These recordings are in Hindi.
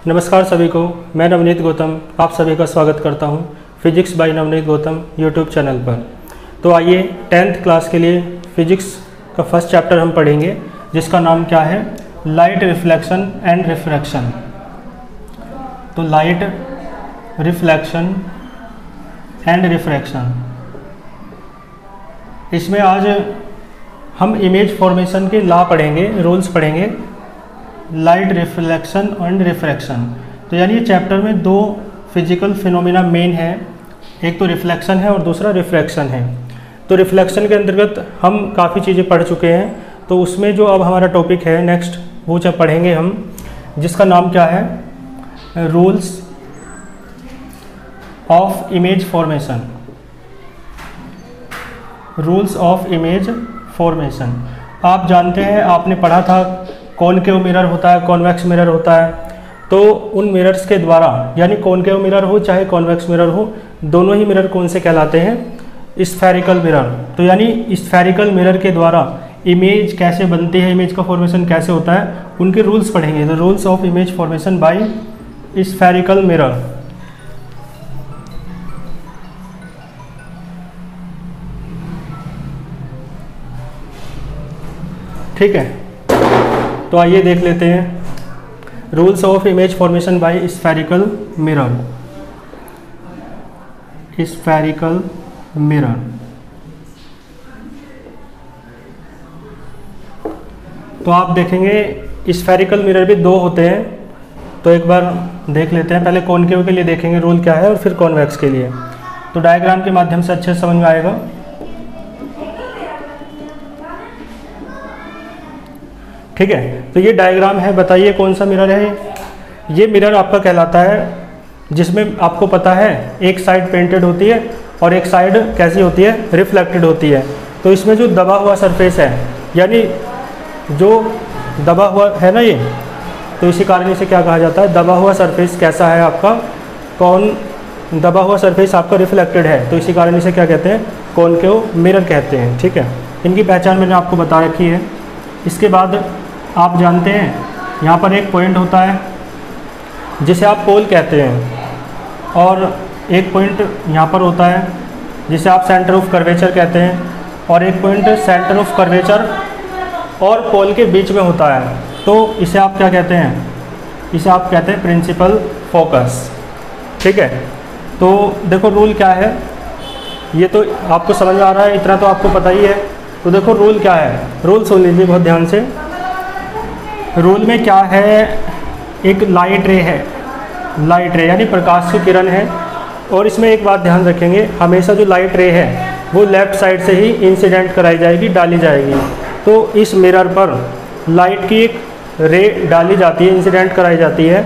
नमस्कार सभी को, मैं नवनीत गौतम आप सभी का स्वागत करता हूं physics bye Navneet Gautam YouTube channel पर। तो आइए 10th क्लास के लिए फिजिक्स का फर्स्ट चैप्टर हम पढ़ेंगे, जिसका नाम क्या है, लाइट रिफ्लेक्शन एंड रिफ्रैक्शन। तो लाइट रिफ्लेक्शन एंड रिफ्रैक्शन, इसमें आज हम इमेज फॉर्मेशन के लॉ पढ़ेंगे, रूल्स पढ़ेंगे, लाइट रिफ्लेक्शन एंड रिफ्रैक्शन। तो यानी ये चैप्टर में दो फिजिकल फिनोमिना मेन है, एक तो रिफ्लेक्शन है और दूसरा रिफ्रैक्शन है। तो रिफ्लेक्शन के अंतर्गत हम काफ़ी चीज़ें पढ़ चुके हैं, तो उसमें जो अब हमारा टॉपिक है नेक्स्ट वो जब पढ़ेंगे हम, जिसका नाम क्या है, rules of image formation. Rules of image formation आप जानते हैं, आपने पढ़ा था कॉनकेव मिरर होता है, कॉन्वेक्स मिरर होता है। तो उन मिरर्स के द्वारा, यानी कॉनकेव मिरर हो चाहे कॉन्वेक्स मिरर हो, दोनों ही मिरर कौन से कहलाते हैं, स्फेरिकल मिरर। तो यानी स्फेरिकल मिरर के द्वारा इमेज कैसे बनती है, इमेज का फॉर्मेशन कैसे होता है, उनके रूल्स पढ़ेंगे। The rules of image formation by spherical mirror. ठीक है, तो आइए देख लेते हैं rules of image formation by spherical mirror. Spherical mirror, तो आप देखेंगे स्फेरिकल मिरर भी दो होते हैं। तो एक बार देख लेते हैं, पहले कॉनकेव के लिए देखेंगे रूल क्या है और फिर कॉन्वेक्स के लिए। तो डायग्राम के माध्यम से अच्छे से समझ में आएगा। ठीक है, तो ये डायग्राम है, बताइए कौन सा मिरर है ये मिरर आपका कहलाता है, जिसमें आपको पता है एक साइड पेंटेड होती है और एक साइड कैसी होती है, रिफ्लेक्टेड होती है। तो इसमें जो दबा हुआ सरफेस है, यानी जो दबा हुआ है ना ये, तो इसी कारण इसे क्या कहा जाता है, दबा हुआ सरफेस कैसा है आपका, दबा हुआ सरफेस आपका रिफ्लेक्टेड है, तो इसी कारण इसे क्या कहते हैं, कॉनकेव मिरर कहते हैं। ठीक है, इनकी पहचान मैंने आपको बता रखी है। इसके बाद आप जानते हैं यहाँ पर एक पॉइंट होता है जिसे आप पोल कहते हैं, और एक पॉइंट यहाँ पर होता है जिसे आप सेंटर ऑफ कर्वेचर कहते हैं, और एक पॉइंट सेंटर ऑफ कर्वेचर और पोल के बीच में होता है। तो इसे आप क्या कहते हैं, इसे आप कहते हैं प्रिंसिपल फोकस। ठीक है, तो देखो रूल क्या है, ये तो आपको समझ में आ रहा है, इतना तो आपको पता ही है। तो देखो रूल क्या है, रूल सुन लीजिए बहुत ध्यान से। रूल में क्या है, एक लाइट रे है, लाइट रे यानी प्रकाश की किरण है, और इसमें एक बात ध्यान रखेंगे, हमेशा जो लाइट रे है वो लेफ़्ट साइड से ही इंसिडेंट कराई जाएगी, डाली जाएगी। तो इस मिरर पर लाइट की एक रे डाली जाती है, इंसिडेंट कराई जाती है।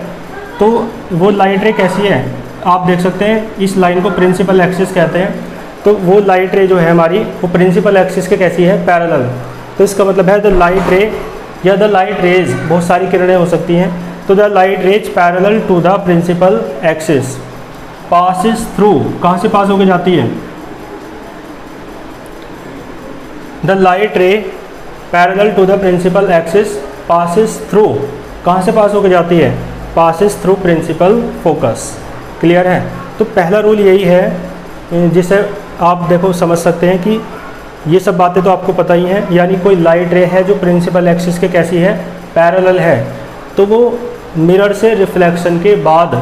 तो वो लाइट रे कैसी है, आप देख सकते हैं, इस लाइन को प्रिंसिपल एक्सिस कहते हैं। तो वो लाइट रे जो है हमारी, वो प्रिंसिपल एक्सिस के कैसी है, पैरेलल। तो इसका मतलब है द लाइट रे या द लाइट रेज, बहुत सारी किरणें हो सकती हैं। तो the light rays parallel to the principal axis passes through, कहाँ से पास होकर जाती है, the light ray parallel to the principal axis passes through, कहाँ से पास होकर जाती है, passes through principal focus. Clear है। तो पहला रूल यही है, जिसे आप देखो समझ सकते हैं कि ये सब बातें तो आपको पता ही हैं, यानी कोई लाइट रे है जो प्रिंसिपल एक्सिस के कैसी है, पैरेलल है, तो वो मिरर से रिफ्लेक्शन के बाद,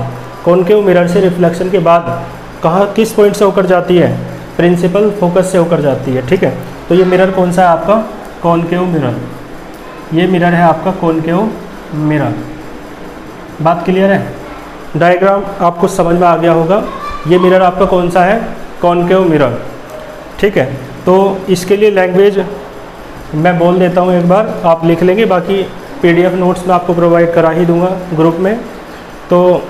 कॉनकेव मिरर से रिफ्लेक्शन के बाद कहाँ, किस पॉइंट से होकर जाती है, प्रिंसिपल फोकस से होकर जाती है। ठीक है, तो ये मिरर कौन सा है आपका, कॉनकेव मिरर। ये मिरर है आपका कॉनकेव मिरर। बात क्लियर है, डायग्राम आपको समझ में आ गया होगा। ये मिरर आपका कौन सा है, कॉनकेव मिरर। ठीक है, तो इसके लिए लैंग्वेज मैं बोल देता हूँ, एक बार आप लिख लेंगे, बाकी PDF नोट्स में आपको प्रोवाइड करा ही दूंगा ग्रुप में। तो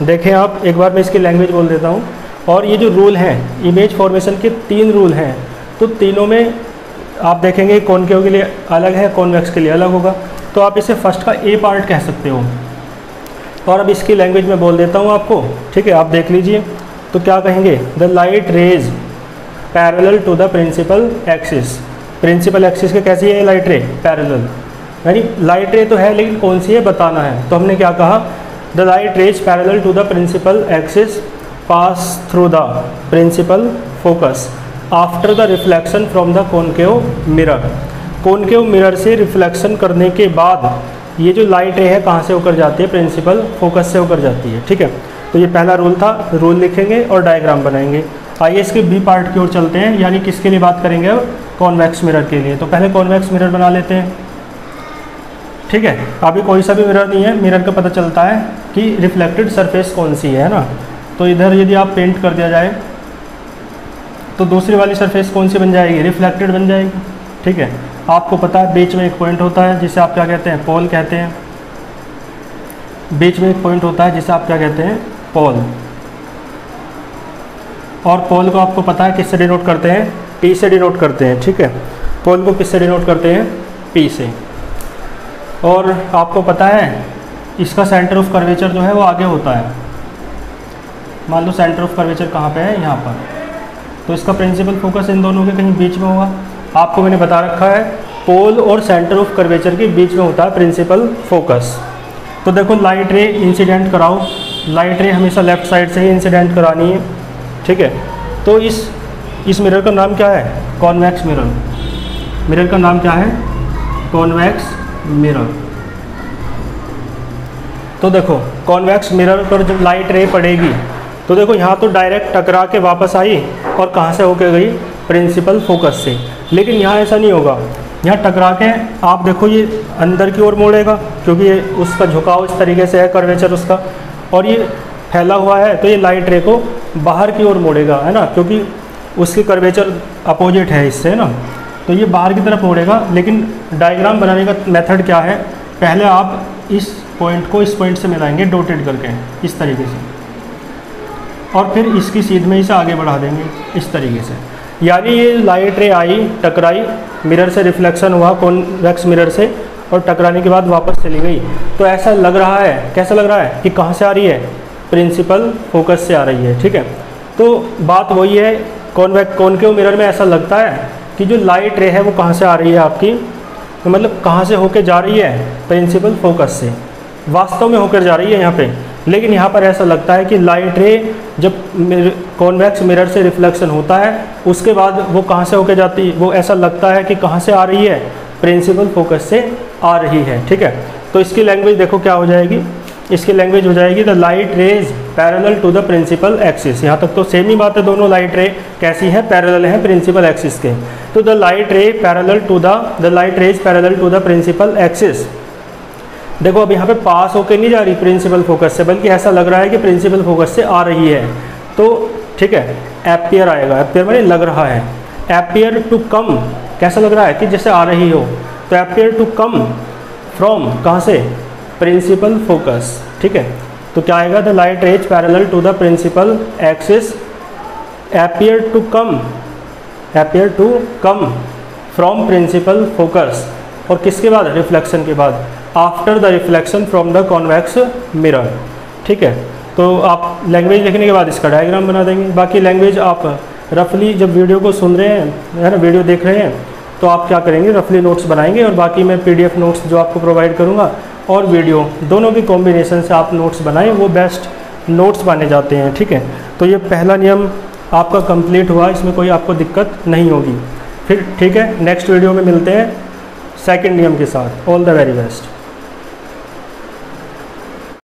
देखें आप, एक बार मैं इसकी लैंग्वेज बोल देता हूँ। और ये जो रूल हैं, इमेज फॉर्मेशन के 3 रूल हैं, तो तीनों में आप देखेंगे कॉनकेव के लिए अलग है, कॉन्वेक्स के लिए अलग होगा। तो आप इसे फर्स्ट का A पार्ट कह सकते हो। और अब इसकी लैंग्वेज में बोल देता हूँ आपको। ठीक है, आप देख लीजिए। तो क्या कहेंगे, the light rays parallel to the principal axis. Principal axis के कैसी है लाइट रे, पैरेलल। यानी लाइट रे तो है लेकिन कौन सी है बताना है। तो हमने क्या कहा, the light rays parallel to the principal axis pass through the principal focus after the reflection from the concave mirror. Concave mirror से रिफ्लेक्शन करने के बाद ये जो लाइट रे है कहाँ से होकर जाती है, प्रिंसिपल फोकस से होकर जाती है। ठीक है, तो ये पहला रूल था, रूल लिखेंगे और डायग्राम बनाएंगे। आइए इसके बी पार्ट की ओर चलते हैं, यानी किसके लिए बात करेंगे अब, कॉन्वेक्स मिरर के लिए। तो पहले कॉन्वेक्स मिरर बना लेते हैं। ठीक है, अभी कोई सा भी मिरर नहीं है, मिरर का पता चलता है कि रिफ्लेक्टेड सरफेस कौन सी है ना। तो इधर यदि आप पेंट कर दिया जाए तो दूसरी वाली सरफेस कौन सी बन जाएगी, रिफ्लेक्टेड बन जाएगी। ठीक है, आपको पता है बीच में एक पॉइंट होता है जिसे आप क्या कहते हैं, पोल कहते हैं। बीच में एक पॉइंट होता है जिसे आप क्या कहते हैं, पोल। और पोल को आपको पता है किससे डिनोट करते हैं, पी से डिनोट करते हैं। ठीक है, पोल को किससे डिनोट करते हैं, पी से। और आपको पता है इसका सेंटर ऑफ कर्वेचर जो है वो आगे होता है। मान लो सेंटर ऑफ कर्वेचर कहाँ पे है, यहाँ पर, तो इसका प्रिंसिपल फोकस इन दोनों के कहीं बीच में होगा। आपको मैंने बता रखा है पोल और सेंटर ऑफ कर्वेचर के बीच में होता है प्रिंसिपल फोकस। तो देखो लाइट रे इंसिडेंट कराओ, लाइट रे हमेशा लेफ्ट साइड से ही इंसिडेंट करानी है। ठीक है, तो इस मिरर का नाम क्या है, कॉन्वेक्स मिरर। मिरर का नाम क्या है, कॉन्वेक्स मिरर। तो देखो कॉन्वेक्स मिरर पर जब लाइट रे पड़ेगी तो देखो यहाँ तो डायरेक्ट टकरा के वापस आई और कहाँ से होके गई, प्रिंसिपल फोकस से। लेकिन यहाँ ऐसा नहीं होगा, यहाँ टकरा के आप देखो ये अंदर की ओर मोड़ेगा क्योंकि ये उसका झुकाव इस तरीके से है, कर्वेचर उसका, और ये फैला हुआ है तो ये लाइट रे को बाहर की ओर मोड़ेगा, है ना, क्योंकि उसकी कर्वेचर अपोजिट है इससे, है ना। तो ये बाहर की तरफ मोड़ेगा। लेकिन डायग्राम बनाने का मेथड क्या है, पहले आप इस पॉइंट को इस पॉइंट से मिलाएंगे डॉटेड करके इस तरीके से, और फिर इसकी सीध में इसे आगे बढ़ा देंगे इस तरीके से। यानी ये लाइट रे आई, टकराई, मिरर से रिफ्लेक्शन हुआ कॉन्वेक्स मिरर से, और टकराने के बाद वापस चली गई। तो ऐसा लग रहा है, कैसा लग रहा है कि कहाँ से आ रही है, प्रिंसिपल फोकस से आ रही है। ठीक है, तो बात वही है, कॉनकेव मिरर में ऐसा लगता है कि जो लाइट रे है वो कहाँ से आ रही है आपकी, तो मतलब कहाँ से होकर जा रही है, प्रिंसिपल फोकस से। वास्तव में होकर जा रही है यहाँ पे, लेकिन यहाँ पर ऐसा लगता है कि लाइट रे जब कॉन्वेक्स मिरर से रिफ्लेक्शन होता है उसके बाद वो कहाँ से होकर जाती है, वो ऐसा लगता है कि कहाँ से आ रही है, प्रिंसिपल फोकस से आ रही है। ठीक है, तो इसकी लैंग्वेज देखो क्या हो जाएगी, इसकी लैंग्वेज हो जाएगी the light rays parallel to the principal axis. यहाँ तक तो सेम ही बात है, दोनों लाइट रे कैसी है, पैरेलल है प्रिंसिपल एक्सिस के। तो the light ray parallel to the light rays parallel to the principal axis. देखो अब यहाँ पे पास होकर नहीं जा रही प्रिंसिपल फोकस से, बल्कि ऐसा लग रहा है कि प्रिंसिपल फोकस से आ रही है। तो ठीक है, एपियर आएगा, एपियर माने लग रहा है। एपियर टू कम, कैसा लग रहा है कि जैसे आ रही हो, तो एपियर टू कम फ्रॉम, कहाँ से, प्रिंसिपल फोकस। ठीक है, तो क्या आएगा, the light rays parallel to the principal axis appear to come from principal focus, और किसके बाद, रिफ्लेक्शन के बाद, after the reflection from the convex mirror. ठीक है, तो आप लैंग्वेज लिखने के बाद इसका डायग्राम बना देंगे। बाकी लैंग्वेज आप रफली जब वीडियो को सुन रहे हैं, है ना, वीडियो देख रहे हैं, तो आप क्या करेंगे, रफली नोट्स बनाएंगे, और बाकी मैं PDF नोट्स जो आपको प्रोवाइड करूँगा और वीडियो दोनों की कॉम्बिनेशन से आप नोट्स बनाएं, वो बेस्ट नोट्स माने जाते हैं। ठीक है, तो ये पहला नियम आपका कंप्लीट हुआ, इसमें कोई आपको दिक्कत नहीं होगी। फिर ठीक है, नेक्स्ट वीडियो में मिलते हैं सेकंड नियम के साथ। All the very best.